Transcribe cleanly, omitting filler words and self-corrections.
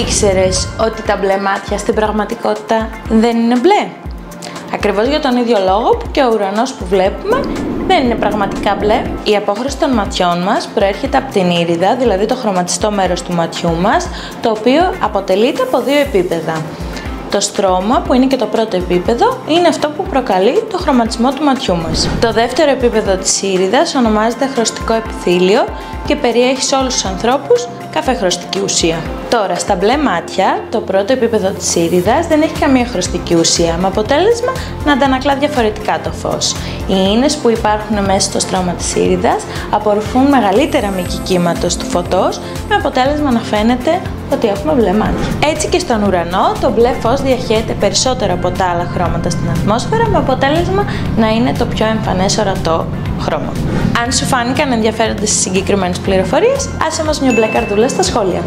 Ήξερες ότι τα μπλε μάτια στην πραγματικότητα δεν είναι μπλε? Ακριβώς για τον ίδιο λόγο που και ο ουρανός που βλέπουμε δεν είναι πραγματικά μπλε. Η απόχρωση των ματιών μας προέρχεται από την ήριδα, δηλαδή το χρωματιστό μέρος του ματιού μας, το οποίο αποτελείται από δύο επίπεδα. Το στρώμα, που είναι και το πρώτο επίπεδο, είναι αυτό που προκαλεί το χρωματισμό του ματιού μας. Το δεύτερο επίπεδο της ήριδας ονομάζεται χρωστικό επιθύλιο και περιέχει σε όλους τους ανθρώπους κάθε χρωστική ουσία. Τώρα, στα μπλε μάτια, το πρώτο επίπεδο της ήριδας δεν έχει καμία χρωστική ουσία, με αποτέλεσμα να αντανακλά διαφορετικά το φως. Οι ίνες που υπάρχουν μέσα στο στρώμα της ήριδας απορροφούν μεγαλύτερα μήκη κύματος του φωτός, με αποτέλεσμα να φαίνεται ότι έχουμε μπλε μάτια. Έτσι και στον ουρανό, το μπλε φως διαχέεται περισσότερο από τα άλλα χρώματα στην ατμόσφαιρα, με αποτέλεσμα να είναι το πιο εμφανές ορατό χρώμα. Αν σου φάνηκαν ενδιαφέροντες οι συγκεκριμένες πληροφορίες, άσε μας μια μπλε καρδούλα στα σχόλια.